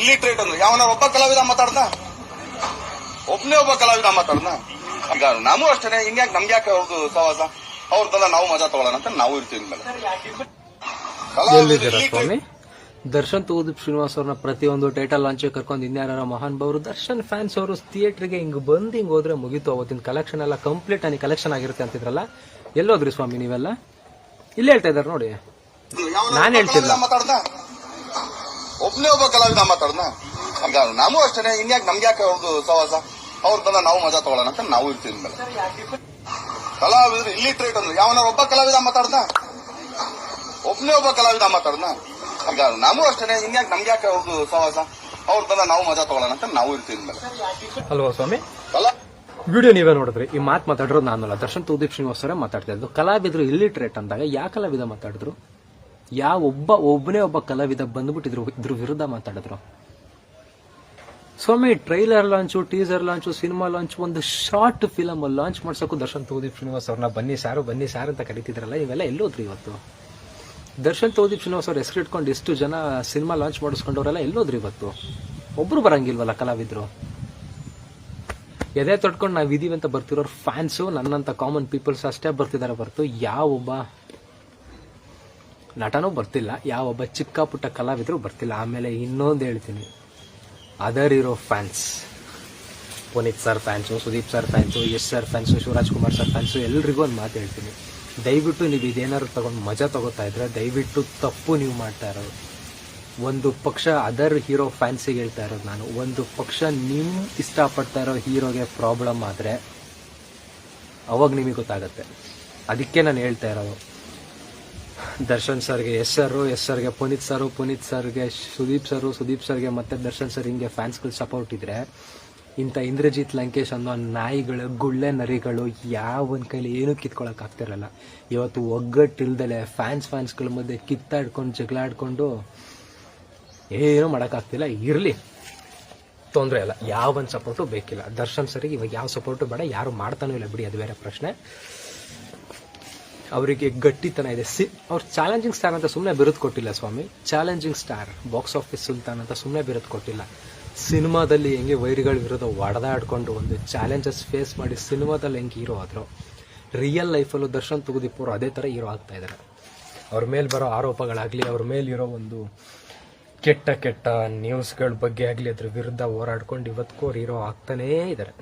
Illiterate ಅಂದ್ರೆ ಯಾವನ ಒಬ್ಬ ಕಲಾವಿದ ಮಾತಾಡ್ದ, ಒಬ್ಬನೇ ಒಬ್ಬ ಕಲಾವಿದ ಮಾತಾಡ್ದ. ಈಗ ನಾವು ಅಷ್ಟೇ, ಹಿಂಗ್ಯಾಕೆ ನಮ್ಗೆ ಯಾಕೆ ಅವ್ರದ್ದು ಸವಾಸ, ಅವ್ರದ್ದೆಲ್ಲ ನಾವು ಮಜಾ ತಗೊಳ್ಳೋಣ ಅಂತ ನಾವು ಇರ್ತೀವಿ. ಸ್ವಾಮಿ ದರ್ಶನ್ ತೂದೀಪ್ ಶ್ರೀನಿವಾಸ್ ಅವ್ರನ್ನ ಪ್ರತಿಯೊಂದು ಟೈಟಲ್ ಲಾಂಚ್ ಕರ್ಕೊಂಡು ಇನ್ಯಾರ ಮಹಾನ್ ಬವರು ದರ್ಶನ್ ಫ್ಯಾನ್ಸ್ ಅವರು ಥಿಯೇಟರ್ಗೆ ಹಿಂಗ್ ಬಂದು ಹಿಂಗ್ ಹೋದ್ರೆ ಮುಗಿತು. ಅವತ್ತಿನ ಕಲೆಕ್ಷನ್ ಎಲ್ಲ ಕಂಪ್ಲೀಟ್ ಆಗಿ ಕಲೆಕ್ಷನ್ ಆಗಿರುತ್ತೆ ಅಂತಿದ್ರಲ್ಲ, ಎಲ್ಲೋದ್ರಿ ಸ್ವಾಮಿ ನೀವೆಲ್ಲ? ಇಲ್ಲಿ ಹೇಳ್ತಾ ಇದಾರೆ ನೋಡಿ, ನಾನ್ ಹೇಳ್ತಿಲ್ಲ. ಒಬ್ಬನೇ ಒಬ್ಬ ಕಲಾವಿದ ಮಾತಾಡ್ದ. ಈಗ ನಾವು ಅಷ್ಟೇ, ಹಿಂಗ್ಯಾಕೆ ನಮ್ಗೆ ಯಾಕೆ ಅವ್ರದ್ದು ಸವಾಸ, ಅವ್ರದ್ದೆಲ್ಲ ನಾವು ಮಜಾ ತಗೊಳ್ಳೋಣ ಅಂತ ನಾವು ಇರ್ತೀವಿ. ಕಲಾವಿದ್ರು ಇಲ್ಲಿಟ್ರೇಟ್ ಅಂದ್ರೆ ಯಾವನ ಒಬ್ಬ ಕಲಾವಿದ ಮಾತಾಡ್ದ, ಒಬ್ಬನೇ ಒಬ್ಬ ಕಲಾವಿದ ಮಾತಾಡ್ದ. ಈಗ ನಾವು ಅಷ್ಟೇ, ಹಿಂಗ್ಯಾಕೆ ನಮ್ಗೆ ಯಾಕೆ ಅವ್ರದ್ದು ಸವಾಸ, ಅವ್ರದ್ದೆಲ್ಲ ನಾವು ಮಜಾ ತಗೊಳ್ಳೋಣ ಅಂತ ನಾವು ಇರ್ತೀವಿ. ಅಲ್ವಾ ಸ್ವಾಮಿ? ವಿಡಿಯೋ ನೀವೇ ನೋಡಿದ್ರಿ. ಈ ಮಾತಾಡಿರೋದು ನಾನಲ್ಲ, ದರ್ಶನ್ ತೂದೀಪ್ ಶ್ರೀನಿವಾಸ್ ಅವರೇ ಮಾತಾಡ್ತಾ ಇದ್ದು. ಕಲಾವಿದ್ರು ಇಲ್ಲಿಟ್ರೇಟ್ ಅಂದಾಗ ಯಾವ ಕಲಾವಿದ ಮಾತಾಡಿದ್ರು? ಒಬ್ಬನೇ ಒಬ್ಬ ಕಲಾವಿದ ಬಂದ್ಬಿಟ್ಟಿದ್ರು ಇದ್ರ ವಿರುದ್ಧ ಮಾತಾಡಿದ್ರು. ಸ್ವಾಮಿ trailer launch, teaser launch, cinema launch, ಒಂದು ಶಾರ್ಟ್ ಫಿಲಮ್ ಲಾಂಚ್ ಮಾಡ್ಸೋಕು ದರ್ಶನ್ ತೂದೀಪ್ ಶ್ರೀನಿವಾಸ್ ಅವ್ರನ್ನ ಬನ್ನಿ ಸಾರು ಅಂತ ಕರೀತಿದ್ರಲ್ಲ, ಇವೆಲ್ಲ ಎಲ್ಲೋದ್ರಿ ಇವತ್ತು? ದರ್ಶನ್ ತೂದೀಪ್ ಶ್ರೀನಿವಾಸ್ ಅವ್ರ ಹೆಸರು ಇಟ್ಕೊಂಡು ಎಷ್ಟು ಜನ ಸಿನಿಮಾ ಲಾಂಚ್ ಮಾಡಿಸ್ಕೊಂಡವ್ರೆಲ್ಲ ಎಲ್ಲೋದ್ರಿ ಇವತ್ತು? ಒಬ್ರು ಬರಂಗಿಲ್ವಲ್ಲ ಕಲಾವಿದ್ರು? ಎದೆ ತೊಡ್ಕೊಂಡು ನಾವ್ ಇದೀವಿ ಅಂತ ಬರ್ತಿರೋರು ಫ್ಯಾನ್ಸು, ನನ್ನಂತ ಕಾಮನ್ ಪೀಪಲ್ಸ್ ಅಷ್ಟೇ ಬರ್ತಿದಾರೆ ಹೊರತು ಯಾವೊಬ್ಬ ನಟನೂ ಬರ್ತಿಲ್ಲ, ಯಾವೊಬ್ಬ ಚಿಕ್ಕ ಪುಟ್ಟ ಕಲಾವಿದ್ರು ಬರ್ತಿಲ್ಲ. ಆಮೇಲೆ ಇನ್ನೊಂದು ಹೇಳ್ತೀನಿ, ಅದರ್ ಇರೋ fans, Puneeth sir fans, Sudeep sir fans, Yash sir fans, Shivaraj Kumar sir fans, ಎಲ್ರಿಗೂ ಒಂದು ಮಾತು ಹೇಳ್ತೀನಿ, ದಯವಿಟ್ಟು ನೀವು ಇದೇನಾದ್ರು ತಗೊಂಡು ಮಜಾ ತಗೋತಾ ಇದ್ರೆ ದಯವಿಟ್ಟು ತಪ್ಪು ನೀವು ಮಾಡ್ತಾ ಇರೋದು. ಒಂದು ಪಕ್ಷ ಅದರ್ ಹೀರೋ ಫ್ಯಾನ್ಸಿಗೆ ಹೇಳ್ತಾ ಇರೋದು ನಾನು, ಒಂದು ಪಕ್ಷ ನಿಮ್ ಇಷ್ಟಪಡ್ತಾ ಇರೋ ಹೀರೋಗೆ ಪ್ರಾಬ್ಲಮ್ ಆದ್ರೆ ಅವಾಗ ನಿಮಗೆ ಗೊತ್ತಾಗತ್ತೆ. ಅದಕ್ಕೆ ನಾನು ಹೇಳ್ತಾ ಇರೋದು, ದರ್ಶನ್ ಸರ್ಗೆ ಎಸ್ ಸರ್ಗೆ ಪುನೀತ್ ಸರ್ಗೆ ಸುದೀಪ್ ಸರ್ಗೆ ಮತ್ತೆ ದರ್ಶನ್ ಸರ್ ಹಿಂಗೆ ಫ್ಯಾನ್ಸ್ಗಳು ಸಪೋರ್ಟ್ ಇದ್ರೆ ಇಂಥ ಇಂದ್ರಜಿತ್ ಲಂಕೇಶ್ ಅನ್ನೋ ನಾಯಿಗಳು, ಗುಳ್ಳೆ ನರಿಗಳು ಯಾವೊಂದ್ ಕೈಲಿ ಏನೂ ಕಿತ್ಕೊಳಕ್ ಆಗ್ತಿರಲ್ಲ. ಇವತ್ತು ಒಗ್ಗಟ್ಟಿಲ್ದಲೆ ಫ್ಯಾನ್ಸ್ಗಳ ಮಧ್ಯೆ ಕಿತ್ತಾಡ್ಕೊಂಡು ಜಗಳಾಡ್ಕೊಂಡು ಏನೂ ಮಾಡೋಕ್ಕಾಗ್ತಿಲ್ಲ. ಇರಲಿ, ತೊಂದರೆ ಇಲ್ಲ, ಯಾವೊಂದು ಸಪೋರ್ಟು ಬೇಕಿಲ್ಲ. ದರ್ಶನ್ ಸರಿಗೆ ಇವಾಗ ಯಾವ ಸಪೋರ್ಟು ಬೇಡ, ಯಾರು ಮಾಡ್ತಾನೂ ಇಲ್ಲ ಬಿಡಿ, ಅದು ಬೇರೆ ಪ್ರಶ್ನೆ. ಅವರಿಗೆ ಗಟ್ಟಿತನ ಇದೆ. ಅವ್ರು ಚಾಲೆಂಜಿಂಗ್ ಸ್ಟಾರ್ ಅಂತ ಸುಮ್ಮನೆ ಬಿರುದು ಕೊಟ್ಟಿಲ್ಲ ಸ್ವಾಮಿ. ಚಾಲೆಂಜಿಂಗ್ ಸ್ಟಾರ್, ಬಾಕ್ಸ್ ಆಫೀಸ್ ಸುಲ್ತಾನ್ ಅಂತ ಸುಮ್ಮನೆ ಬಿರುದು ಕೊಟ್ಟಿಲ್ಲ. ಸಿನಿಮಾದಲ್ಲಿ ಹೆಂಗೆ ವೈರಿಗಳ ವಿರುದ್ಧ ಹೊಡೆದಾಡ್ಕೊಂಡು ಒಂದು ಚಾಲೆಂಜಸ್ ಫೇಸ್ ಮಾಡಿ ಸಿನಿಮಾದಲ್ಲಿ ಹೆಂಗೆ ಹೀರೋ ಆದ್ರು, ರಿಯಲ್ ಲೈಫಲ್ಲೂ ದರ್ಶನ್ ತೂದೀಪ್ ಅವರು ಅದೇ ಥರ ಹೀರೋ ಆಗ್ತಾ ಇದ್ದಾರೆ. ಅವ್ರ ಮೇಲೆ ಬರೋ ಆರೋಪಗಳಾಗಲಿ, ಅವ್ರ ಮೇಲಿರೋ ಒಂದು ಕೆಟ್ಟ ನ್ಯೂಸ್ಗಳ ಬಗ್ಗೆ ಆಗಲಿ, ಅದ್ರ ವಿರುದ್ಧ ಹೋರಾಡ್ಕೊಂಡು ಇವತ್ತಿಗೂ ಅವ್ರು ಹೀರೋ ಆಗ್ತಾನೇ ಇದ್ದಾರೆ.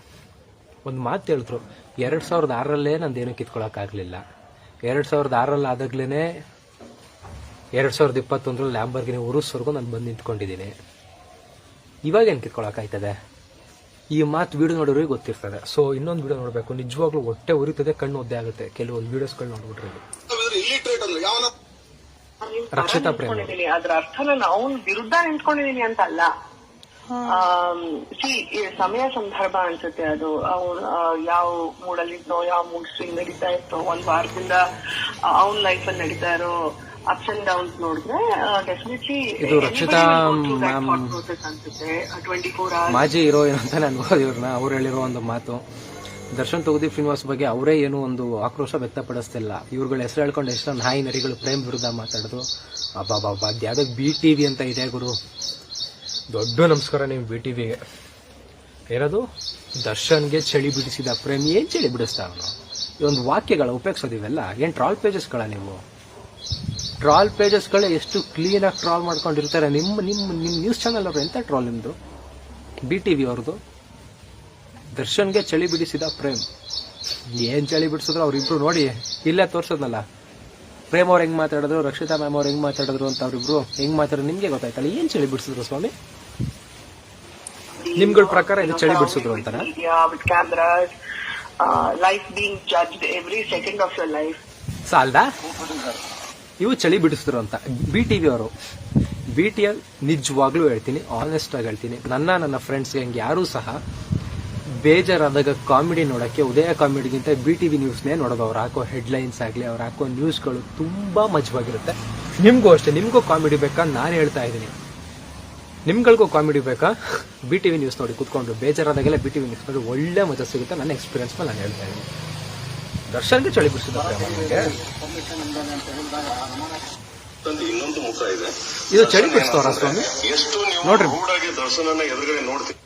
ಒಂದು ಮಾತು ಹೇಳಿದ್ರು, 2006ರಲ್ಲೇ ನಂದೇನು ಕಿತ್ಕೊಳಕ್ಕಾಗಲಿಲ್ಲ, 2006 ಆದಾಗ್ಲೇ 2021 ಲ್ಯಾಂಬರ್ಗಿನಿ ಉರುಸ್ವರೆಗೂ ನಾನು ಬಂದು ನಿಂತ್ಕೊಂಡಿದ್ದೀನಿ, ಇವಾಗ ಏನು ಕಿತ್ಕೊಳಕ್ಕಾಯ್ತದೆ? ಈ ಮಾತು ವಿಡಿಯೋ ನೋಡೋರಿಗೆ ಗೊತ್ತಿರ್ತದೆ. ಸೊ ಇನ್ನೊಂದು ವಿಡಿಯೋ ನೋಡಬೇಕು, ನಿಜವಾಗ್ಲೂ ಹೊಟ್ಟೆ ಉರಿತದೆ, ಕಣ್ಣು ಒದ್ದೆ ಆಗುತ್ತೆ ಕೆಲವೊಂದು ವಿಡಿಯೋಸ್ಗಳು ನೋಡ್ಬಿಟ್ರೆ. ರಕ್ಷಿತಾ ಪ್ರೇಮ, ಅದ್ರ ಅರ್ಥ ನಾನು ಅವನ್ ವಿರುದ್ಧ ನಿಂತ್ಕೊಂಡಿದೀನಿ ಅಂತ ಅಲ್ಲ. ಸಮಯ ಸಂದರ್ಭ ಅನ್ಸುತ್ತೆ ಅದು. ಅವ್ನು ಯಾವ ಮೂಡಲ್ಲಿದ್ದೋ, ಯಾವ ಮೂಡ್ ಸ್ವಿಂಗ್ ನಡೀತಾ ಇತ್ತೋ, ಒಂದ್ ವಾರದಿಂದ ಅವನ್ ಲೈಫ್ ಅಲ್ಲಿ ನಡೀತಾ ಇರೋ ಅಪ್ಸ್ ಅಂಡ್ ಡೌನ್ಸ್ ನೋಡಿದ್ರೆ ಡೆಫಿನೆಟ್ಲಿ ಇದು ರಕ್ಷಿತಾ ಮ್ಯಾಮ್ ಅನ್ಸುತ್ತೆ. 24 hours ಮಾಜಿ ಹೀರೋಯಿನ್ ಅಂತ ಅನ್ಬೋದು ಇವ್ರನ್ನ. ಅವ್ರು ಹೇಳಿರೋ ಒಂದು ಮಾತು, ದರ್ಶನ್ ತೂದೀಪ್ ಶ್ರೀನಿವಾಸ್ ಬಗ್ಗೆ ಅವರೇ ಏನು ಒಂದು ಆಕ್ರೋಶ ವ್ಯಕ್ತಪಡಿಸ್ತಿಲ್ಲ. ಇವ್ರುಗಳ ಹೆಸರು ಹೇಳ್ಕೊಂಡು ಎಷ್ಟೋ ನಾಯಿ ನರಿಗಳು ಪ್ರೇಮ್ ವಿರುದ್ಧ ಮಾತಾಡೋದು. ಅಬ್ಬಾ ಯಾವ್ದೋ BTV ಅಂತ ಇದೆ ಗುರು, ದೊಡ್ಡ ನಮಸ್ಕಾರ ನೀವು BTVಗೆ. ಇರೋದು ದರ್ಶನ್ಗೆ ಚಳಿ ಬಿಡಿಸಿದ ಪ್ರೇಮ್. ಏನ್ ಚಳಿ ಬಿಡಿಸ್ತಾ ಅವನು? ಈ ಒಂದು ವಾಕ್ಯಗಳ ಉಪಯೋಗಿಸೋದಿವೆಲ್ಲ ಏನ್ ಟ್ರಾಲ್ ಪೇಜಸ್ಗಳ? ನೀವು ಟ್ರಾಲ್ ಪೇಜಸ್ಗಳೇ ಎಷ್ಟು ಕ್ಲೀನ್ ಆಗಿ ಟ್ರಾಲ್ ಮಾಡ್ಕೊಂಡಿರ್ತಾರೆ. ನಿಮ್ಮ ನ್ಯೂಸ್ ಚಾನಲ್ ಅವರು ಎಂತ ಟ್ರಾಲ್ ನಿಮ್ದು? BTV ಅವ್ರದ್ದು. ದರ್ಶನ್ಗೆ ಚಳಿ ಬಿಡಿಸಿದ ಪ್ರೇಮ್. ಏನ್ ಚಳಿ ಬಿಡಿಸಿದ್ರು ಅವ್ರಿಬ್ರು ನೋಡಿ, ಇಲ್ಲೇ ತೋರ್ಸದ್ನಲ್ಲ, ಪ್ರೇಮ್ ಅವ್ರು ಹೆಂಗ್ ಮಾತಾಡಿದ್ರು, ರಕ್ಷಿತಾ ಮ್ಯಾಮ್ ಅವ್ರು ಹೆಂಗ್ ಮಾತಾಡಿದ್ರು ಅಂತ ಅವ್ರಿಬ್ರು ಹೆಂಗ್ ಮಾತಾಡಿದ್ರು ನಿಮ್ಗೆ ಗೊತ್ತಾಯ್ತಲ್ಲ. ಏನ್ ಚಳಿ ಬಿಡಿಸಿದ್ರು ಸ್ವಾಮಿ? ನಿಮ್ಗಳ ಪ್ರಕಾರ ಇದು ಚಳಿ ಬಿಡಿಸಿದ್ರು ಅಂತಾರ? ಸಾಲ್ದಾ ಇವು ಚಳಿ ಬಿಡಿಸಿದ್ರು ಅಂತ BTV ಅವರು. BTV ನಿಜವಾಗ್ಲೂ ಹೇಳ್ತೀನಿ, ಆನೆಸ್ಟ್ ಆಗಿ ಹೇಳ್ತೀನಿ, ನನ್ನ ಫ್ರೆಂಡ್ಸ್ಗೆ ಹೆಂಗೆ ಯಾರೂ ಸಹ ಬೇಜಾರಾದಾಗ ಕಾಮಿಡಿ ನೋಡಕ್ಕೆ ಉದಯ ಕಾಮಿಡಿಗಿಂತ BTV ನ್ಯೂಸ್ನೇ ನೋಡೋದು. ಅವ್ರು ಹಾಕೋ ಹೆಡ್ಲೈನ್ಸ್ ಆಗಲಿ, ಅವ್ರು ಹಾಕೋ ನ್ಯೂಸ್ಗಳು ತುಂಬಾ ಮಜವಾಗಿರುತ್ತೆ. ನಿಮ್ಗೂ ಅಷ್ಟೇ, ನಿಮ್ಗೂ ಕಾಮಿಡಿ ಬೇಕಾ? ನಾನು ಹೇಳ್ತಾ ಇದ್ದೀನಿ, ನಿಮ್ಗಳಿಗೂ ಕಾಮಿಡಿ ಬೇಕಾ? BTV ನ್ಯೂಸ್ ನೋಡಿ ಕೂತ್ಕೊಂಡು ಬೇಜಾರಾದಾಗೆಲ್ಲ BTV ನ್ಯೂಸ್ ನೋಡಿ ಒಳ್ಳೆ ಮಜಾ ಸಿಗುತ್ತೆ. ನನ್ನ ಎಕ್ಸ್ಪೀರಿಯನ್ಸ್ ಮೇಲೆ ನಾನು ಹೇಳ್ತಾ ಇದ್ದೀನಿ. ದರ್ಶನ್ಗೆ ಚಳಿ ಬಿಡಿಸಿದ ಇನ್ನೊಂದು ಮುಖ ಇದೆ. ಇದು ಚಳಿ ಬಿಡಿಸ್ತವ್ರ ಸ್ವಾಮಿ ಎಷ್ಟು ನೀವು ನೋಡ್ರಿ. ರೂಢಾಗಿ ದರ್ಶನನ ಎದುರುಗಡೆ ನೋಡ್ತೀವಿ.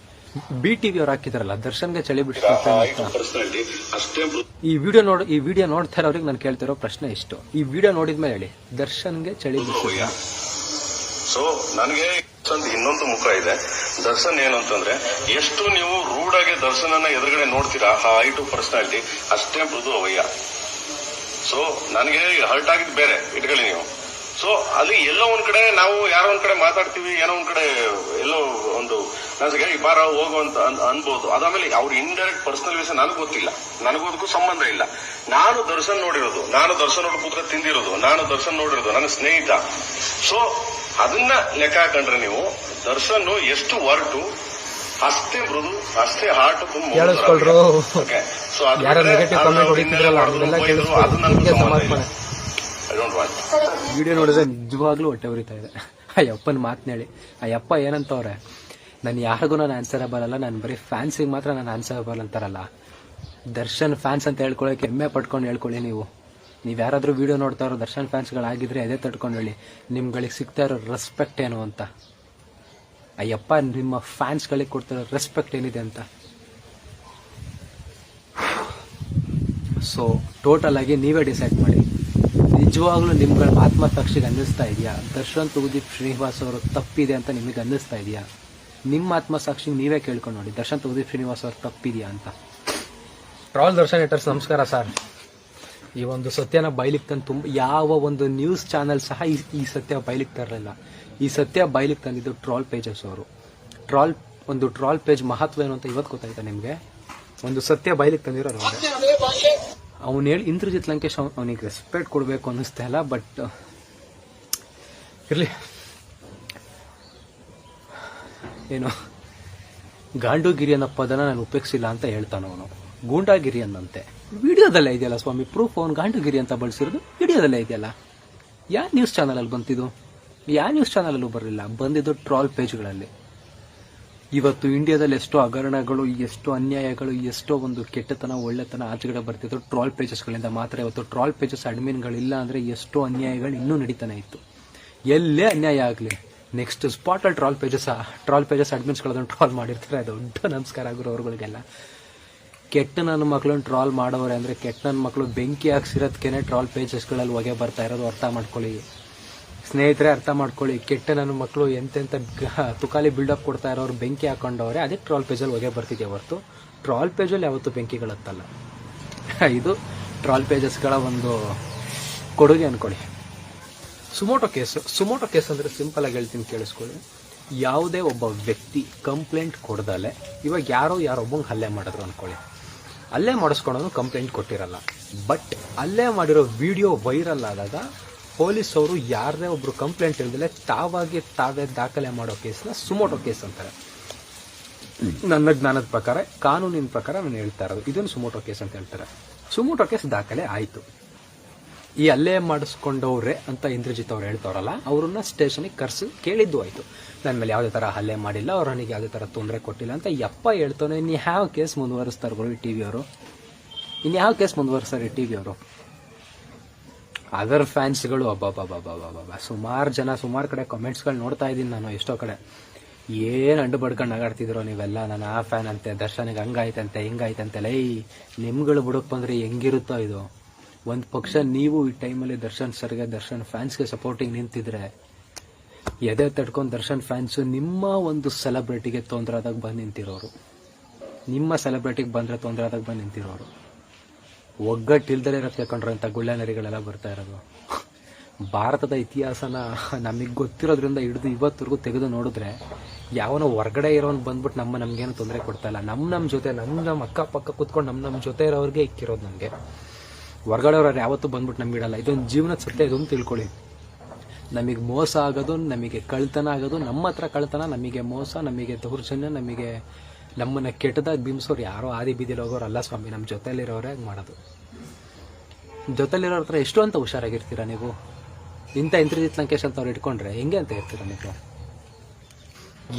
BTV ಅವ್ರು ಹಾಕಿದಾರಲ್ಲ ದರ್ಶನ್ಗೆ ಚಳಿ ಬಿಡಿಸ್ತಾರೆ ಅಂತ. ಪರ್ಸನಾಲಿಟಿ ಅಷ್ಟೇ ಈ ವಿಡಿಯೋ ನೋಡ್ತಾ ಇರೋರಿಗೆ ನಾನು ಕೇಳ್ತಿರೋ ಪ್ರಶ್ನೆ ಇಷ್ಟು, ಈ ವಿಡಿಯೋ ನೋಡಿದ್ಮೇಲೆ ಹೇಳಿ ದರ್ಶನ್ಗೆ ಚಳಿ ಬಿಡಿಸ್ತಾರೆ. ಸೊ ನನಗೆ ಇನ್ನೊಂದು ಮುಖ ಇದೆ. ದರ್ಶನ್ ಏನು ಅಂತಂದ್ರೆ ಎಷ್ಟು ನೀವು ರೂಢಾಗಿ ದರ್ಶನನ ಎದುರುಗಡೆ ನೋಡ್ತೀರಾ, ಹೈಟು ಪರ್ಸನಾಲಿಟಿ ಅಷ್ಟೇ ಮೃದು ಅವಯ್ಯ. ಸೊ ನನಗೆ ಹರ್ಟ್ ಆಗಿದ್ ಬೇರೆ ಇಟ್ಕೊಳ್ಳಿ ನೀವು. ಸೊ ಅಲ್ಲಿ ಎಲ್ಲೋ ಒಂದ್ ಕಡೆ ನಾವು ಯಾರೋ ಒಂದ್ ಕಡೆ ಮಾತಾಡ್ತೀವಿ, ಏನೋ ಒಂದ್ ಕಡೆ ಎಲ್ಲೋ ಒಂದು ನನಗೆ ಈ ಬಾರ ಹೋಗು ಅಂತ ಅನ್ಬೋದು. ಅದಾದ್ಮೇಲೆ ಅವ್ರ ಇಂಡೈರೆಕ್ಟ್ ಪರ್ಸನಲ್ ವಿಷಯ ನನಗೆ ಗೊತ್ತಿಲ್ಲ, ನನಗೋದಕ್ಕೂ ಸಂಬಂಧ ಇಲ್ಲ. ನಾನು ದರ್ಶನ್ ನೋಡಿರೋದು, ನಾನು ದರ್ಶನ್ ನೋಡಿ ಕೂತ್ರೆ ತಿಂದಿರೋದು, ನಾನು ದರ್ಶನ್ ನೋಡಿರೋದು ನನ್ನ ಸ್ನೇಹಿತ. ಸೊ ಅದನ್ನ ಲೆಕ್ಕ ಹಾಕೊಂಡ್ರೆ ನೀವು ದರ್ಶನ್ ಎಷ್ಟು ವರ್ಟು ಅಷ್ಟೇ ಮೃದು, ಅಷ್ಟೇ ಹಾರ್ಟ್ ತುಂಬ. ಸೊ ವಿಡಿಯೋ ನೋಡಿದ್ರೆ ನಿಜವಾಗ್ಲೂ ಹೊಟ್ಟೆ ಉರಿತಾ ಇದೆ. ಆ ಯಪ್ಪನ ಮಾತನೇಳಿ ಆ ಯಪ್ಪ ಏನಂತವ್ರೆ, ನಾನು ಯಾರಿಗೂ ನಾನು ಆನ್ಸರಬಲ್ ಅಲ್ಲ, ನಾನು ಬರೀ ಫ್ಯಾನ್ಸಿಗೆ ಮಾತ್ರ ನಾನು ಆನ್ಸರಬಲ್ ಅಂತಾರಲ್ಲ. ದರ್ಶನ್ ಫ್ಯಾನ್ಸ್ ಅಂತ ಹೇಳ್ಕೊಳಕ್ಕೆ ಹೆಮ್ಮೆ ಪಟ್ಕೊಂಡು ಹೇಳ್ಕೊಳ್ಳಿ. ನೀವು ಯಾರಾದ್ರೂ ವಿಡಿಯೋ ನೋಡ್ತಾ ಇರೋ ದರ್ಶನ್ ಫ್ಯಾನ್ಸ್ಗಳಾಗಿದ್ರೆ ಅದೇ ತಟ್ಕೊಂಡು ಹೇಳಿ ನಿಮ್ಗಳಿಗೆ ಸಿಗ್ತಾ ಇರೋ ರೆಸ್ಪೆಕ್ಟ್ ಏನು ಅಂತ. ಅಯ್ಯಪ್ಪ ನಿಮ್ಮ ಫ್ಯಾನ್ಸ್ಗಳಿಗೆ ಕೊಡ್ತಿರೋ ರೆಸ್ಪೆಕ್ಟ್ ಏನಿದೆ ಅಂತ. ಸೊ ಟೋಟಲ್ ಆಗಿ ನೀವೇ ಡಿಸೈಡ್ ಮಾಡಿ, ನಿಜವಾಗ್ಲೂ ನಿಮ್ಗಳ ಆತ್ಮಸಾಕ್ಷಿಗೆ ಅನ್ನಿಸ್ತಾ ಇದೆಯಾ ದರ್ಶನ್ ತೂಗುದೀಪ್ ಶ್ರೀನಿವಾಸ್ ಅವರು ತಪ್ಪಿದೆ ಅಂತ ನಿಮಗೆ ಅನ್ನಿಸ್ತಾ ಇದೆಯಾ? ನಿಮ್ಮ ಆತ್ಮಸಾಕ್ಷಿಗೆ ನೀವೇ ಕೇಳ್ಕೊಂಡು ನೋಡಿ, ದರ್ಶನ್ ತೂಗುದೀಪ್ ಶ್ರೀನಿವಾಸ್ ಅವರು ತಪ್ಪಿದೆಯಾ ಅಂತ. ಟ್ರಾಲ್ ದರ್ಶನ್ ಹೇಟರ್ಸ್ ನಮಸ್ಕಾರ ಸರ್. ಈ ಒಂದು ಸತ್ಯನ ಬಯಲಿಗೆ ತಂದು ಯಾವ ಒಂದು ನ್ಯೂಸ್ ಚಾನೆಲ್ ಸಹ ಈ ಸತ್ಯ ಬಯಲಿಗೆ ತರಲಿಲ್ಲ. ಈ ಸತ್ಯ ಬಯಲಿಗೆ ತಂದಿದ್ದು ಟ್ರಾಲ್ ಪೇಜಸ್ ಅವರು. ಟ್ರಾಲ್ ಪೇಜ್ ಮಹತ್ವ ಏನು ಅಂತ ಇವತ್ತು ಗೊತ್ತಾಯ್ತಾ ನಿಮಗೆ? ಒಂದು ಸತ್ಯ ಬಯಲಿಗೆ ತಂದಿರೋರು ಅವನು ಹೇಳಿ ಇಂದ್ರಜಿತ್ ಲಂಕೇಶ್ ಅವನಿಗೆ ರೆಸ್ಪೆಕ್ಟ್ ಕೊಡಬೇಕು ಅನ್ನಿಸ್ತಾ ಇಲ್ಲ. ಬಟ್ ಇರಲಿ, ಏನು ಗಾಂಡುಗಿರಿ ಅನ್ನೋ ಪದನ ನಾನು ಉಪಯೋಗಿಸಿಲ್ಲ ಅಂತ ಹೇಳ್ತಾನವನು. ಗೂಂಡಾಗಿರಿ ಅನ್ನಂತೆ ವಿಡಿಯೋದಲ್ಲೇ ಇದೆಯಲ್ಲ ಸ್ವಾಮಿ, ಪ್ರೂಫ್ ಅವನು ಗಾಂಡುಗಿರಿ ಅಂತ ಬಳಸಿರೋದು ವಿಡಿಯೋದಲ್ಲೇ ಇದೆಯಲ್ಲ. ಯಾವ ನ್ಯೂಸ್ ಚಾನಲಲ್ಲಿ ಬಂತಿದ್ದು? ಯಾವ ನ್ಯೂಸ್ ಚಾನಲಲ್ಲೂ ಬರಲಿಲ್ಲ, ಬಂದಿದ್ದು ಟ್ರಾಲ್ ಪೇಜ್ಗಳಲ್ಲಿ. ಇವತ್ತು ಇಂಡಿಯಾದಲ್ಲಿ ಎಷ್ಟೋ ಹಗರಣಗಳು, ಎಷ್ಟೋ ಅನ್ಯಾಯಗಳು, ಎಷ್ಟೋ ಒಂದು ಕೆಟ್ಟತನ ಒಳ್ಳೆತನ ಆಚೆಗಡೆ ಬರ್ತಿದ್ದು ಟ್ರಾಲ್ ಪೇಜಸ್ಗಳಿಂದ ಮಾತ್ರ. ಇವತ್ತು ಟ್ರಾಲ್ ಪೇಜಸ್ ಅಡ್ಮಿನ್ಗಳಿಲ್ಲ ಅಂದರೆ ಎಷ್ಟೋ ಅನ್ಯಾಯಗಳು ಇನ್ನೂ ನಡೀತಾನೆ ಇತ್ತು. ಎಲ್ಲೇ ಅನ್ಯಾಯ ಆಗಲಿ ನೆಕ್ಸ್ಟ್ ಸ್ಪಾಟಲ್ಲಿ ಟ್ರಾಲ್ ಪೇಜಸ್ ಅಡ್ಮಿನ್ಸ್ಗಳದನ್ನು ಟ್ರಾಲ್ ಮಾಡಿರ್ತಾರೆ. ದೊಡ್ಡ ನಮಸ್ಕಾರ ಗುರು ಅವ್ರಗಳಿಗೆಲ್ಲ. ಕೆಟ್ಟ ನನ್ನ ಮಕ್ಕಳನ್ನ ಟ್ರಾಲ್ ಮಾಡೋರೆ ಅಂದರೆ ಕೆಟ್ಟ ನನ್ನ ಮಕ್ಕಳು ಬೆಂಕಿ ಹಾಕ್ಸಿರೋದಕ್ಕೇನೆ ಟ್ರಾಲ್ ಪೇಜಸ್ಗಳಲ್ಲಿ ಹೊಗೆ ಬರ್ತಾ ಇರೋದು. ಅರ್ಥ ಮಾಡ್ಕೊಳ್ಳಿ ಸ್ನೇಹಿತರೆ, ಅರ್ಥ ಮಾಡ್ಕೊಳ್ಳಿ. ಕೆಟ್ಟ ನನ್ನ ಮಕ್ಕಳು ಎಂತೆಂಥ ತುಕಾಲಿ ಬಿಲ್ಡಪ್ ಕೊಡ್ತಾ ಇರೋರು ಬೆಂಕಿ ಹಾಕೊಂಡವ್ರೆ, ಅದೇ ಟ್ರಾಲ್ ಪೇಜಲ್ಲಿ ಹೊಗೆ ಬರ್ತಿದೆ ಹೊರತು ಟ್ರಾಲ್ ಪೇಜಲ್ಲಿ ಯಾವತ್ತೂ ಬೆಂಕಿಗಳತ್ತಲ್ಲ. ಇದು ಟ್ರಾಲ್ ಪೇಜಸ್ಗಳ ಒಂದು ಕೊಡುಗೆ ಅನ್ಕೊಳ್ಳಿ. ಸುಮೋಟೋ ಕೇಸ್ ಅಂದರೆ ಸಿಂಪಲ್ ಆಗಿ ಹೇಳ್ತೀನಿ ಕೇಳಿಸ್ಕೊಳ್ಳಿ. ಯಾವುದೇ ಒಬ್ಬ ವ್ಯಕ್ತಿ ಕಂಪ್ಲೇಂಟ್ ಕೊಡ್ದಲೆ, ಇವಾಗ ಯಾರೊಬ್ಬಂಗೆ ಹಲ್ಲೆ ಮಾಡಿದ್ರು ಅನ್ಕೊಳ್ಳಿ, ಅಲ್ಲೇ ಮಾಡಿಸ್ಕೊಳೋನು ಕಂಪ್ಲೇಂಟ್ ಕೊಟ್ಟಿರಲ್ಲ. ಬಟ್ ಅಲ್ಲೇ ಮಾಡಿರೋ ವಿಡಿಯೋ ವೈರಲ್ ಆದಾಗ ಪೊಲೀಸ್ ಅವರು ಯಾರದೇ ಒಬ್ರು ಕಂಪ್ಲೇಂಟ್ ಇಲ್ದಲೆ ತಾವೇ ದಾಖಲೆ ಮಾಡೋ ಕೇಸ್ನ ಸುಮೋಟೋ ಕೇಸ್ ಅಂತಾರೆ. ನನ್ನ ಜ್ಞಾನದ ಪ್ರಕಾರ, ಕಾನೂನಿನ ಪ್ರಕಾರ ನಾನು ಹೇಳ್ತಾ ಇರೋದು ಇದನ್ನು ಸುಮೋಟೋ ಕೇಸ್ ಅಂತ ಹೇಳ್ತಾರೆ. ಸುಮೋಟೋ ಕೇಸ್ ದಾಖಲೆ ಆಯಿತು. ಈ ಹಲ್ಲೆ ಮಾಡಿಸ್ಕೊಂಡವ್ರೆ ಅಂತ ಇಂದ್ರಜಿತ್ ಅವ್ರು ಹೇಳ್ತಾರಲ್ಲ, ಅವ್ರನ್ನ ಸ್ಟೇಷನ್ಗೆ ಕರ್ಸಿ ಕೇಳಿದ್ದು ಆಯಿತು. ನನ್ನ ಮೇಲೆ ಯಾವುದೇ ಥರ ಹಲ್ಲೆ ಮಾಡಿಲ್ಲ, ಅವ್ರು ನನಗೆ ಯಾವುದೇ ಥರ ತೊಂದರೆ ಕೊಟ್ಟಿಲ್ಲ ಅಂತ ಯಪ್ಪ ಹೇಳ್ತಾನೆ. ಇನ್ಯಾವ ಕೇಸ್ ಮುಂದುವರಿಸ್ತಾರೆ ಈ TV ಅವರು? ಇನ್ಯಾವ ಕೇಸ್ ಮುಂದುವರಿಸ್ತಾರೆ TV ಅವರು? ಅದರ್ ಫ್ಯಾನ್ಸ್ಗಳು ಅಬ್ಬಬ್ಬಬ್ಬಬ್ಬಬ್ಬ ಸುಮಾರು ಕಡೆ ಕಮೆಂಟ್ಸ್ಗಳು ನೋಡ್ತಾ ಇದ್ದೀನಿ ನಾನು. ಎಷ್ಟೋ ಕಡೆ ಏನು ಅಂಡು ಬಡ್ಕೊಂಡು ನಗಾಡ್ತಿದ್ರು ನೀವೆಲ್ಲ, ನಾನು ಆ ಫ್ಯಾನ್ ಅಂತೆ, ದರ್ಶನಿಗೆ ಹಂಗಾಯ್ತಂತೆ ಹಿಂಗಾಯ್ತಂತೆ. ಲೈ ನಿಮ್ಗಳು ಬಿಡೋಕೆ ಬಂದರೆ ಹೆಂಗಿರುತ್ತೋ ಇದು. ಒಂದು ಪಕ್ಷ ನೀವು ಈ ಟೈಮಲ್ಲಿ ದರ್ಶನ್ ಸರ್ಗೆ, ದರ್ಶನ್ ಫ್ಯಾನ್ಸ್ಗೆ ಸಪೋರ್ಟಿಂಗ್ ನಿಂತಿದ್ರೆ, ಎದೆ ತಡ್ಕೊಂಡು ದರ್ಶನ್ ಫ್ಯಾನ್ಸು ನಿಮ್ಮ ಒಂದು ಸೆಲೆಬ್ರಿಟಿಗೆ ತೊಂದರೆ ಆದಾಗ ಬಂದು ನಿಂತಿರೋರು, ನಿಮ್ಮ ಸೆಲೆಬ್ರಿಟಿಗೆ ಬಂದರೆ ತೊಂದರೆ ಆದಾಗ ಬಂದು ನಿಂತಿರೋರು, ಒಗ್ಗಟ್ಟಿಲ್ದಲೇ ಇರೋದು ಕೇಳ್ಕೊಂಡ್ರಂಥ ಗುಳ್ಳೆ ನರಿಗಳೆಲ್ಲ ಬರ್ತಾ ಇರೋದು. ಭಾರತದ ಇತಿಹಾಸನ ನಮಗೆ ಗೊತ್ತಿರೋದ್ರಿಂದ ಹಿಡಿದು ಇವತ್ತರೆಗೂ ತೆಗೆದು ನೋಡಿದ್ರೆ ಯಾವನೋ ಹೊರಗಡೆ ಇರೋನು ಬಂದ್ಬಿಟ್ಟು ನಮಗೇನು ತೊಂದರೆ ಕೊಡ್ತಾ ಇಲ್ಲ. ನಮ್ಮ ಜೊತೆ ನಮ್ಮ ಅಕ್ಕಪಕ್ಕ ಕೂತ್ಕೊಂಡು ನಮ್ಮ ಜೊತೆ ಇರೋರಿಗೆ ಇಕ್ಕಿರೋದು. ನಮಗೆ ಹೊರಗಡೆ ಅವ್ರು ಯಾವತ್ತೂ ಬಂದ್ಬಿಟ್ಟು ನಮ್ಗೆ ಇಡಲ್ಲ. ಇದೊಂದು ಜೀವನದ ಸತ್ಯ, ಇದೊಂದು ತಿಳ್ಕೊಳ್ಳಿ. ನಮಗೆ ಮೋಸ ಆಗೋದು, ನಮಗೆ ಕಳ್ತನ ಆಗೋದು, ನಮ್ಮ ಹತ್ರ ಕಳ್ತನ, ನಮಗೆ ಮೋಸ, ನಮಗೆ ದೌರ್ಜನ್ಯ, ನಮಗೆ ನಮ್ಮನ್ನ ಕೆಟ್ಟದಾಗಿ ಬಿಂಬಿಸೋರು ಯಾರೋ ಆದಿ ಬೀದಿಲಿ ಹೋಗೋರಲ್ಲ ಸ್ವಾಮಿ. ನಮ್ಮ ಜೊತೆಲಿರೋರೇ ಮಾಡೋದು. ಜೊತೆಲಿರೋರ ಹತ್ರ ಎಷ್ಟು ಅಂತ ಹುಷಾರಾಗಿರ್ತೀರಾ ನೀವು? ಇಂದ್ರಜಿತ್ ಲಂಕೇಶ್ ಅಂತ ಅವ್ರು ಇಟ್ಕೊಂಡ್ರೆ ಹೆಂಗೆ ಅಂತ ಇರ್ತೀರಾ ನೀವು?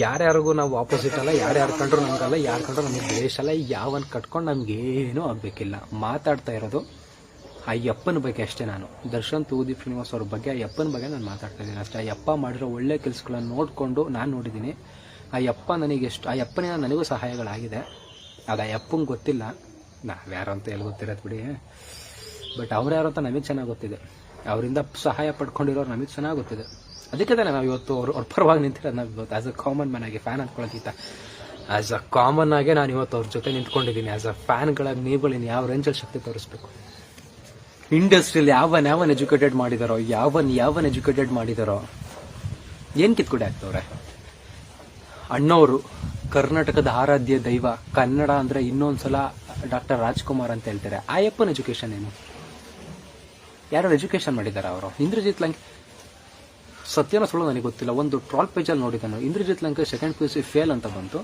ಯಾರ್ಯಾರಿಗೂ ನಾವು ಆಪೋಸಿಟ್ ಅಲ್ಲ, ಯಾರ್ಯಾರು ಕಂಡ್ರು ನಮ್ಗಲ್ಲ, ಯಾರು ಕಂಡ್ರು ನಮಗೆ ದ್ವೇಷ ಅಲ್ಲ. ಯಾವನ್ ಕಟ್ಕೊಂಡು ನಮ್ಗೇನೂ ಆಗಬೇಕಿಲ್ಲ. ಮಾತಾಡ್ತಾ ಇರೋದು ಅಯ್ಯಪ್ಪನ ಬಗ್ಗೆ ಅಷ್ಟೇ. ನಾನು ದರ್ಶನ್ ತೂಗುದೀಪ್ ಶ್ರೀನಿವಾಸ್ ಅವ್ರ ಬಗ್ಗೆ ಅಯ್ಯಪ್ಪನ ಬಗ್ಗೆ ನಾನು ಮಾತಾಡ್ತಾ ಇದ್ದೀನಿ ಅಷ್ಟೇ. ಅಯ್ಯಪ್ಪ ಮಾಡಿರೋ ಒಳ್ಳೆ ಕೆಲಸಗಳನ್ನು ನೋಡಿಕೊಂಡು ನಾನು ನೋಡಿದ್ದೀನಿ. ಅಯ್ಯಪ್ಪ ಅಯ್ಯಪ್ಪನಿಂದ ನನಗೂ ಸಹಾಯಗಳಾಗಿದೆ. ಅದು ಅಯ್ಯಪ್ಪಂಗೆ ಗೊತ್ತಿಲ್ಲ, ನಾವ್ಯಾರು ಅಂತ ಎಲ್ಲಿ ಗೊತ್ತಿರೋದು ಬಿಡಿ. ಬಟ್ ಅವ್ರು ಯಾರು ಅಂತ ನಮಗೆ ಚೆನ್ನಾಗಿ ಗೊತ್ತಿದೆ. ಅವರಿಂದ ಸಹಾಯ ಪಡ್ಕೊಂಡಿರೋರು ನಮಗೆ ಚೆನ್ನಾಗಿ ಗೊತ್ತಿದೆ. ಅದಕ್ಕೆ ತಾನೇ ನಾವು ಇವತ್ತು ಅವ್ರ ಪರವಾಗಿ ನಿಂತಿರೋದು. ನಾವು ಇವತ್ತು ಆ್ಯಸ್ ಅ ಕಾಮನ್ ಮ್ಯಾನ್ ಆಗಿ, ಫ್ಯಾನ್ ಅಂದ್ಕೊಳ್ಳೋಕ್ಕಿಂತ ಆ್ಯಸ್ ಅ ಕಾಮನ್ ಆಗೇ ನಾನು ಇವತ್ತು ಅವ್ರ ಜೊತೆ ನಿಂತ್ಕೊಂಡಿದ್ದೀನಿ. ಆ್ಯಸ್ ಅ ಫ್ಯಾನ್ಗಳಾಗಿ ನೀವುಗಳಿನ ಯಾವ ರೇಂಜಲ್ಲಿ ಶಕ್ತಿ ತೋರಿಸ್ಬೇಕು. ಇಂಡಸ್ಟ್ರಿಯಲ್ಲಿ ಯಾವನ್ ಎಜುಕೇಟೆಡ್ ಮಾಡಿದಾರೋ, ಯಾವನ್ ಎಜುಕೇಟೆಡ್ ಮಾಡಿದಾರೋ ಏನು ಕಿತ್ಕೊಡೆ ಆಗ್ತವ್ರೆ. ಅಣ್ಣವರು ಕರ್ನಾಟಕದ ಆರಾಧ್ಯ ದೈವ, ಕನ್ನಡ ಅಂದರೆ ಇನ್ನೊಂದ್ಸಲ ಡಾಕ್ಟರ್ ರಾಜ್ಕುಮಾರ್ ಅಂತ ಹೇಳ್ತಾರೆ. ಅಯ್ಯಪ್ಪನ ಎಜುಕೇಶನ್ ಏನು? ಯಾರು ಎಜುಕೇಶನ್ ಮಾಡಿದ್ದಾರೆ ಅವರು? ಇಂದ್ರಜಿತ್ ಲಂಕೆ ಸತ್ಯನ ಸುಳ್ಳು ನನಗೆ ಗೊತ್ತಿಲ್ಲ. ಒಂದು ಟ್ರಾಲ್ ಪೇಜಲ್ಲಿ ನೋಡಿದ್ದಾನು, Indrajit Lankesh second PUC fail ಅಂತ ಬಂತು.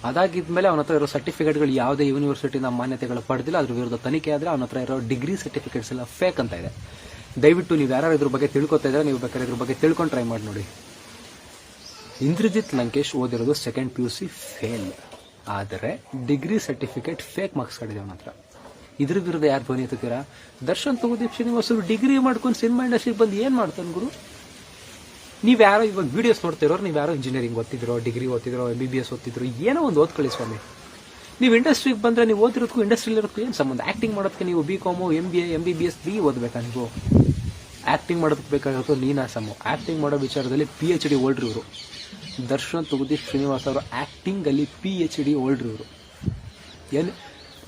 ಅದಾಗಿದ್ಮೇಲೆ ಅವನ ಹತ್ರ ಇರೋ ಸರ್ಟಿಫಿಕೇಟ್ಗಳು ಯಾವುದೇ ಯೂನಿವರ್ಸಿಟಿನ ಮಾನ್ಯತೆಗಳು ಪಡೆದಿಲ್ಲ. ಅದ್ರ ವಿರುದ್ಧ ತನಿಖೆ ಆದರೆ ಅವನ ಹತ್ರ ಇರೋ ಡಿಗ್ರಿ ಸರ್ಟಿಫಿಕೇಟ್ಸ್ ಎಲ್ಲ ಫೇಕ್ ಅಂತ ಇದೆ. ದಯವಿಟ್ಟು ನೀವು ಯಾರು ಇದ್ರ ಬಗ್ಗೆ ತಿಳ್ಕೊತಾ ಇದ್ರೆ ನೀವು ಬೇಕಾದ್ರೆ ಇದ್ರ ಬಗ್ಗೆ ತಿಳ್ಕೊಂಡು ಟ್ರೈ ಮಾಡಿ ನೋಡಿ. ಇಂದ್ರಜಿತ್ ಲಂಕೇಶ್ ಓದಿರೋದು ಸೆಕೆಂಡ್ PUC ಫೇಲ್, ಆದರೆ ಡಿಗ್ರಿ ಸರ್ಟಿಫಿಕೇಟ್ ಫೇಕ್ ಮಾರ್ಕ್ಸ್ ಕಡಿದೆ ಅವನ ಹತ್ರ. ಇದ್ರ ವಿರುದ್ಧ ಯಾರು ಧ್ವನಿ ಎತ್ತುತ್ತೀರಾ? ದರ್ಶನ್ ತೂಗುದೀಪ್ ಶ್ರೀನಿವಾಸ್ ಡಿಗ್ರಿ ಮಾಡ್ಕೊಂಡು ಸಿನಿಮಾ ಇಂಡಸ್ಟ್ರಿಗೆ ಬಂದು ಏನು ಮಾಡ್ತಾನೆ ಗುರು? ನೀವ್ಯಾರೋ ಇವಾಗ ವಿಡಿಯೋಸ್ ನೋಡ್ತಿರೋರು, ನೀವ್ಯಾರೋ ಇಂಜಿನಿಯರಿಂಗ್ ಓದ್ತಿದ್ರೋ, ಡಿಗ್ರಿ ಓದ್ತಿದ್ರೋ, MBBS ಓದ್ತಿದ್ರು, ಏನೋ ಒಂದು ಓದ್ಕೊಳ್ಳಿ ಸ್ವಾಮಿ. ನೀವು ಇಂಡಸ್ಟ್ರಿಗೆ ಬಂದರೆ ನೀವು ಓದಿರೋದಕ್ಕೂ ಇಂಡಸ್ಟ್ರಿಲಿರೋದಕ್ಕೂ ಏನು ಸಂಬಂಧ? ಆ್ಯಕ್ಟಿಂಗ್ ಮಾಡೋದಕ್ಕೆ ನೀವು BCom, MBA, MBBS ಓದಬೇಕಾ? ನೀವು ಆ್ಯಕ್ಟಿಂಗ್ ಮಾಡೋದಕ್ಕೆ ಬೇಕಾಗಿರೋದು ನೀನಾಸಮು. ಆ್ಯಕ್ಟಿಂಗ್ ಮಾಡೋ ವಿಚಾರದಲ್ಲಿ PhD ಹೋಲ್ಡ್ರಿ ಇವರು. ದರ್ಶನ್ ತೂಗುದೀಪ್ ಶ್ರೀನಿವಾಸ್ ಅವರು ಆ್ಯಕ್ಟಿಂಗಲ್ಲಿ PhD ಹೋಲ್ಡ್ರಿ ಇವರು. ಏನು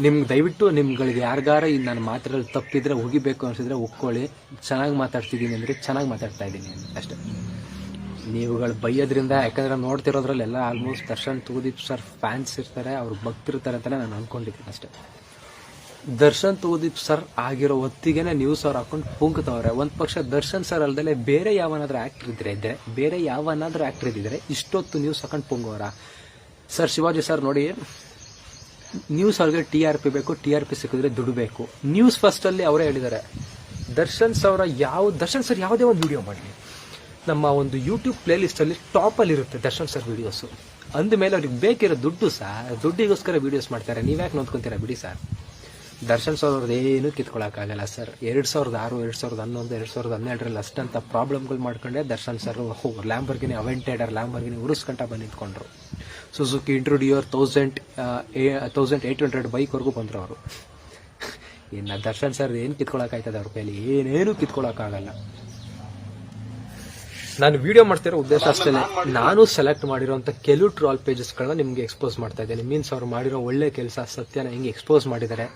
ನಿಮ್ಗೆ ದಯವಿಟ್ಟು ನಿಮ್ಗಳಿಗೆ ಯಾರಿಗಾರ ಈ ನಾನು ಮಾತಾಡೋದು ತಪ್ಪಿದ್ರೆ ಹೋಗಿಬೇಕು ಅನಿಸಿದ್ರೆ ಒಪ್ಕೊಳ್ಳಿ. ಚೆನ್ನಾಗಿ ಮಾತಾಡ್ತಿದ್ದೀನಿ ಅಂದರೆ ಚೆನ್ನಾಗಿ ಮಾತಾಡ್ತಾ ಇದ್ದೀನಿ ಅಷ್ಟೇ. ನೀವುಗಳು ಬೈಯೋದ್ರಿಂದ, ಯಾಕಂದರೆ ನೋಡ್ತಿರೋದ್ರಲ್ಲೆಲ್ಲ almost Darshan Thoogudeep sir fans ಇರ್ತಾರೆ, ಅವ್ರು ಭಕ್ತಿರ್ತಾರೆ ಅಂತಲೇ ನಾನು ಅಂದ್ಕೊಂಡಿದ್ದೀನಿ ಅಷ್ಟೇ. ದರ್ಶನ್ ತೂಗುದೀಪ್ ಸರ್ ಆಗಿರೋ ಹೊತ್ತಿಗೆನೆ ನ್ಯೂಸ್ ಅವ್ರು ಹಾಕೊಂಡು ಪುಂಕ್ತವ್ರೆ. ಒಂದು ಪಕ್ಷ ದರ್ಶನ್ ಸರ್ ಅಲ್ಲದೆ ಬೇರೆ ಯಾವನಾದ್ರೂ ಆ್ಯಕ್ಟರ್ ಇದ್ದರೆ ಇಷ್ಟೊತ್ತು ನ್ಯೂಸ್ ಹಾಕೊಂಡು ಪುಂಗೋರ. ಸರ್ ಶಿವಾಜಿ ಸರ್ ನೋಡಿ, ನ್ಯೂಸ್ ಅವ್ರಿಗೆ TRP ಬೇಕು, TRP ಸಿಕ್ಕಿದ್ರೆ ದುಡ್ಡು ಬೇಕು. ನ್ಯೂಸ್ ಫಸ್ಟಲ್ಲಿ ಅವರೇ ಹೇಳಿದ್ದಾರೆ. ದರ್ಶನ್ ಸರ್ ಯಾವುದೇ ಒಂದು ವಿಡಿಯೋ ಮಾಡಲಿ, ನಮ್ಮ ಒಂದು ಯೂಟ್ಯೂಬ್ ಪ್ಲೇಲಿಸ್ಟಲ್ಲಿ ಟಾಪಲ್ಲಿ ಇರುತ್ತೆ ದರ್ಶನ್ ಸರ್ ವಿಡಿಯೋಸು. ಅಂದಮೇಲೆ ಅವ್ರಿಗೆ ಬೇಕಿರೋ ದುಡ್ಡು ಸರ್, ದುಡ್ಡಿಗೋಸ್ಕರ ವಿಡಿಯೋಸ್ ಮಾಡ್ತಾರೆ. ನೀವ್ಯಾಕೆ ನೋಡ್ಕೊತೀರಾ ಬಿಡಿ ಸರ್. ದರ್ಶನ್ ಸರ್ ಅವ್ರದ್ದು ಏನೂ ಕಿತ್ಕೊಳ್ಳೋಕ್ಕಾಗಲ್ಲ ಸರ್. 2006, 2011, 2012 ಅಷ್ಟಂತ ಪ್ರಾಬ್ಲಮ್ಗಳು ಮಾಡ್ಕೊಂಡೆ ದರ್ಶನ್ ಸರ್ ಲ್ಯಾಂಬರ್ಗಿನಿ ಅವೆಂಟೇಡರ್ ಲ್ಯಾಂಬರ್ಗಿನಿ ಉರಿಸ್ಕೊಂಡ ಬಂದು ನಿಂತ್ಕೊಂಡ್ರು. ಸುಜುಕಿ ಇಂಟ್ರೊಡ್ಯೂರ್ 1800 ಬೈಕ್ವರೆಗೂ ಬಂದರು ಅವರು. ಇನ್ನು ದರ್ಶನ್ ಸರ್ ಏನು ಕಿತ್ಕೊಳ್ಳೋಕ್ಕಾಯ್ತದೆ ಅವ್ರ ಕೈಲಿ? ಏನೇನು ಕಿತ್ಕೊಳ್ಳೋಕ್ಕಾಗಲ್ಲ. ನಾನು ವಿಡಿಯೋ ಮಾಡ್ತಿರೋ ಉದ್ದೇಶ ಅಷ್ಟೇ, ನಾನು ಸೆಲೆಕ್ಟ್ ಮಾಡಿರೋಂಥ ಕೆಲವು ಟ್ರಾಲ್ ಪೇಜಸ್ಗಳನ್ನ ನಿಮಗೆ ಎಕ್ಸ್ಪೋಸ್ ಮಾಡ್ತಾ ಇದ್ದೇನೆ. ಮೀನ್ಸ್ ಅವ್ರು ಮಾಡಿರೋ ಒಳ್ಳೆ ಕೆಲಸ ಸತ್ಯನ ಹೆಂಗೆ ಎಕ್ಸ್ಪೋಸ್ ಮಾಡಿದ್ದಾರೆ.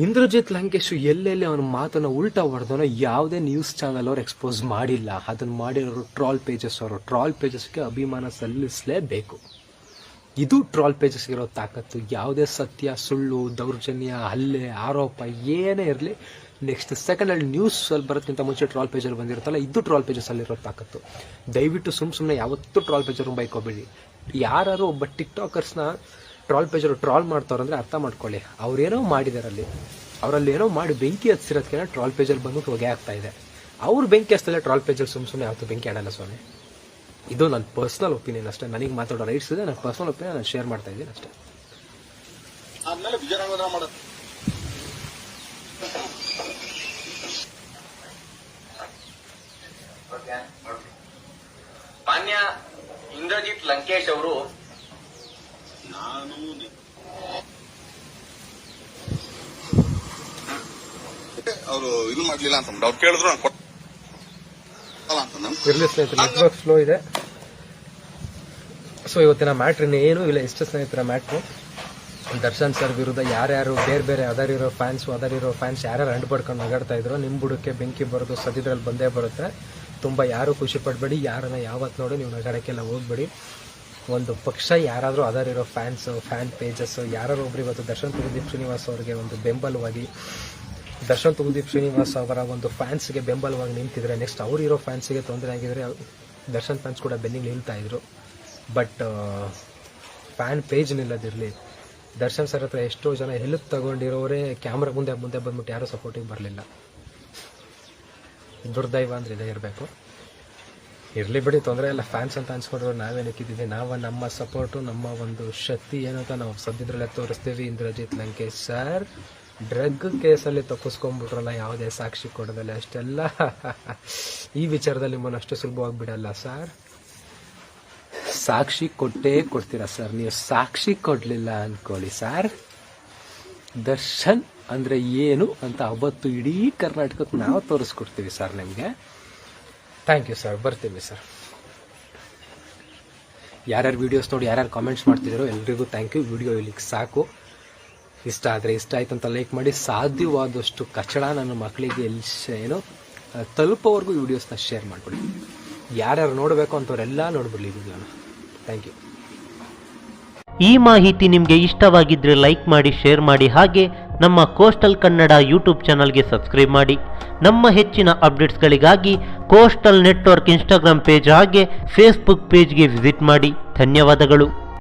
ಇಂದ್ರಜಿತ್ ಲಂಕೇಶ್ ಎಲ್ಲೆಲ್ಲಿ ಅವನ ಮಾತನ್ನು ಉಲ್ಟಾ ಹೊಡೆದನೋ ಯಾವುದೇ ನ್ಯೂಸ್ ಚಾನಲ್ ಅವ್ರು ಎಕ್ಸ್ಪೋಸ್ ಮಾಡಿಲ್ಲ. ಅದನ್ನು ಮಾಡಿರೋರು ಟ್ರಾಲ್ ಪೇಜಸ್ ಅವರು. ಟ್ರಾಲ್ ಪೇಜಸ್ಗೆ ಅಭಿಮಾನ ಸಲ್ಲಿಸಲೇಬೇಕು. ಇದು ಟ್ರಾಲ್ ಪೇಜಸ್ಗೆ ಇರೋ ತಾಕತ್ತು. ಯಾವುದೇ ಸತ್ಯ, ಸುಳ್ಳು, ದೌರ್ಜನ್ಯ, ಹಲ್ಲೆ, ಆರೋಪ ಏನೇ ಇರಲಿ, ನೆಕ್ಸ್ಟ್ ಸೆಕೆಂಡಲ್ಲಿ ನ್ಯೂಸ್ ಅಲ್ಲಿ ಬರೋದಕ್ಕಿಂತ ಮುಂಚೆ ಟ್ರಾಲ್ ಪೇಜಲ್ಲಿ ಬಂದಿರುತ್ತಲ್ಲ, ಇದು ಟ್ರಾಲ್ ಪೇಜಸ್ಸಲ್ಲಿರೋ ತಾಕತ್ತು. ದಯವಿಟ್ಟು ಸುಮ್ಮನೆ ಯಾವತ್ತೂ ಟ್ರಾಲ್ ಪೇಜರ್ ಬೈಕೋಬೇಡಿ. ಯಾರು ಒಬ್ಬ ಟಿಕ್ಟಾಕರ್ಸ್ನ ಟ್ರಾಲ್ ಪೇಜರು ಟ್ರಾಲ್ ಮಾಡ್ತಾರಂದ್ರೆ ಅರ್ಥ ಮಾಡ್ಕೊಳ್ಳಿ, ಅವ್ರೇನೋ ಮಾಡಿದಾರಲ್ಲಿ, ಅವರಲ್ಲಿ ಏನೋ ಮಾಡಿ ಬೆಂಕಿ ಹಚ್ಚಿರೋದಕ್ಕೆ ಟ್ರಾಲ್ ಪೇಜಲ್ಲಿ ಬಂದ್ಬಿಟ್ಟು ಹೊಗೆ ಆಗ್ತಾ ಇದೆ. ಅವ್ರು ಬೆಂಕಿ ಹಚ್ತಲ್ಲ ಟ್ರಾಲ್ ಪೇಜಲ್ಲಿ ಸುಮ್ಮನೆ ಯಾವತ್ತೂ ಬೆಂಕಿ ಆಡಲ್ಲ ಸ್ವಾಮಿ. ಇದು ನನ್ನ ಪರ್ಸ್ನಲ್ ಒಪಿನಿಯನ್ ಅಷ್ಟೇ. ನನಗೆ ಮಾತಾಡೋ ರೈಟ್ಸ್ ಇದೆ, ನನ್ನ ಪರ್ಸ್ನಲ್ ಒಪಿನಿಯನ್ ನಾನು ಶೇರ್ ಮಾಡ್ತಾ ಇದ್ದೀನಿ ಅಷ್ಟೇ. ಮಾನ್ಯ ಇಂದ್ರಜಿತ್ ಲಂಕೇಶ್ ಅವರು ಅವರು ಇದು ಮಾಡ್ಲಿಲ್ಲ ಅಂತ ಅವ್ರು ಕೇಳಿದ್ರು ಇರಲಿ ಸ್ನೇಹಿತರೆ, ನೆಟ್ವರ್ಕ್ ಸ್ಲೋ ಇದೆ. ಸೊ ಇವತ್ತಿನ ಮ್ಯಾಟ್ರ್ ಇನ್ನೇನು ಇಲ್ಲ. ಇಷ್ಟ ಸ್ನೇಹಿತರ ಮ್ಯಾಟ್ರು. ದರ್ಶನ್ ಸರ್ ವಿರುದ್ಧ ಯಾರ್ಯಾರು ಬೇರೆ ಅದರಿರೋ ಫ್ಯಾನ್ಸ್ ಯಾರ್ಯಾರು ಅಂಡು ಪಡ್ಕೊಂಡು ನಗಾಡ್ತಾ ಇದ್ರು, ನಿಮ್ಮ ಬುಡಕ್ಕೆ ಬೆಂಕಿ ಬರೋದು ಸದ್ಯದ್ರಲ್ಲಿ ಬಂದೇ ಬರುತ್ತೆ. ತುಂಬ ಯಾರು ಖುಷಿ ಪಡಬೇಡಿ. ಯಾರನ್ನ ಯಾವತ್ತು ನೋಡಿ ನೀವು ನಗಾಡಕ್ಕೆಲ್ಲ ಹೋಗ್ಬೇಡಿ. ಒಂದು ಪಕ್ಷ ಯಾರಾದರೂ ಅದರಿರೋ ಫ್ಯಾನ್ ಪೇಜಸ್ ಯಾರು ಒಬ್ರು ಇವತ್ತು ದರ್ಶನ್ ತೂಗುದೀಪ್ ಶ್ರೀನಿವಾಸ್ ಅವರಿಗೆ ಒಂದು ಬೆಂಬಲವಾಗಿ, ದರ್ಶನ್ ತೂಗುದೀಪ್ ಶ್ರೀನಿವಾಸ್ ಅವರ ಒಂದು ಫ್ಯಾನ್ಸ್ಗೆ ಬೆಂಬಲವಾಗಿ ನಿಂತಿದ್ರೆ, ನೆಕ್ಸ್ಟ್ ಅವರಿರೋ ಫ್ಯಾನ್ಸಿಗೆ ತೊಂದರೆ ಆಗಿದ್ರೆ ದರ್ಶನ್ ಫ್ಯಾನ್ಸ್ ಕೂಡ ಬೆನ್ನಿಗೆ ನಿಲ್ತಾ ಇದ್ರು. ಬಟ್ ಫ್ಯಾನ್ ಪೇಜ್ ನಿಲ್ಲದಿರಲಿ. ದರ್ಶನ್ ಸರ್ ಹತ್ರ ಎಷ್ಟೋ ಜನ ಹೆಲ್ಪ್ ತಗೊಂಡಿರೋರೇ ಕ್ಯಾಮ್ರಾ ಮುಂದೆ ಬಂದ್ಬಿಟ್ಟು ಯಾರೂ ಸಪೋರ್ಟಿಗೆ ಬರಲಿಲ್ಲ. ದುರ್ದೈವ ಅಂದರೆ ಇದೇ ಇರಬೇಕು. ಇರಲಿ ಬಿಡಿ, ತೊಂದರೆ ಇಲ್ಲ. ಫ್ಯಾನ್ಸ್ ಅಂತ ಅನ್ಸ್ಕೊಂಡ್ರೆ ನಾವೇನಕ್ಕಿದ್ದೀವಿ. ನಮ್ಮ ಸಪೋರ್ಟು, ನಮ್ಮ ಒಂದು ಶಕ್ತಿ ಏನಂತ ನಾವು ಸದ್ಯದ್ರಲ್ಲೇ ತೋರಿಸ್ತೀವಿ. ಇಂದ್ರಜಿತ್ ಲಂಕೇಶ್ ಸರ್ ಡ್ರಗ್ ಕೇಸಲ್ಲಿ ತಪ್ಪಿಸ್ಕೊಂಡ್ಬಿಟ್ರಲ್ಲ, ಯಾವುದೇ ಸಾಕ್ಷಿ ಕೊಡೋದಲ್ಲ, ಅಷ್ಟೆಲ್ಲ ಈ ವಿಚಾರದಲ್ಲಿ ನಿಮ್ಮನ್ನು ಅಷ್ಟು ಸುಲಭವಾಗಿ ಬಿಡಲ್ಲ ಸರ್. ಸಾಕ್ಷಿ ಕೊಟ್ಟೇ ಕೊಡ್ತೀರಾ ಸರ್. ನೀವು ಸಾಕ್ಷಿ ಕೊಡಲಿಲ್ಲ ಅಂದ್ಕೊಳ್ಳಿ ಸರ್, ದರ್ಶನ್ ಅಂದರೆ ಏನು ಅಂತ ಅವತ್ತು ಇಡೀ ಕರ್ನಾಟಕಕ್ಕೆ ನಾವು ತೋರಿಸ್ಕೊಡ್ತೀವಿ ಸರ್ ನಿಮಗೆ. ಥ್ಯಾಂಕ್ ಯು ಸರ್, ಬರ್ತೀವಿ ಸರ್. ಯಾರ್ಯಾರು ವೀಡಿಯೋಸ್ ನೋಡಿ ಯಾರ್ಯಾರು ಕಾಮೆಂಟ್ಸ್ ಮಾಡ್ತಿದ್ದಾರೋ ಎಲ್ರಿಗೂ ಥ್ಯಾಂಕ್ ಯು. ವಿಡಿಯೋ ಇಲ್ಲಿಗೆ ಸಾಕು. ಇಷ್ಟ ಆದರೆ ಇಷ್ಟ ಆಯ್ತು ಅಂತ ಲೈಕ್ ಮಾಡಿ, ಸಾಧ್ಯವಾದಷ್ಟು ಕಚಡ ನನ್ನ ಮಕ್ಕಳಿಗೆ ಏನು ತಲುಪೋವರೆಗೂ ವಿಡಿಯೋಸ್ನ ಶೇರ್ ಮಾಡಿಬಿಡಿ. ಯಾರ್ಯಾರು ನೋಡಬೇಕು ಅಂಥವ್ರೆಲ್ಲ ನೋಡ್ಬಿಡ್ಲಿ ವಿಡಿಯೋನ. Thank you. ಈ ಮಾಹಿತಿ ನಿಮಗೆ ಇಷ್ಟವಾಗಿದ್ದರೆ ಲೈಕ್ ಮಾಡಿ, ಶೇರ್ ಮಾಡಿ, ಹಾಗೆ ನಮ್ಮ ಕೋಸ್ಟಲ್ ಕನ್ನಡ ಯೂಟ್ಯೂಬ್ ಚಾನಲ್ಗೆ ಸಬ್ಸ್ಕ್ರೈಬ್ ಮಾಡಿ. ನಮ್ಮ ಹೆಚ್ಚಿನ ಅಪ್ಡೇಟ್ಸ್ಗಳಿಗಾಗಿ ಕೋಸ್ಟಲ್ ನೆಟ್ವರ್ಕ್ ಇನ್ಸ್ಟಾಗ್ರಾಮ್ ಪೇಜ್ ಹಾಗೆ ಫೇಸ್ಬುಕ್ ಪೇಜ್ಗೆ ವಿಸಿಟ್ ಮಾಡಿ. ಧನ್ಯವಾದಗಳು.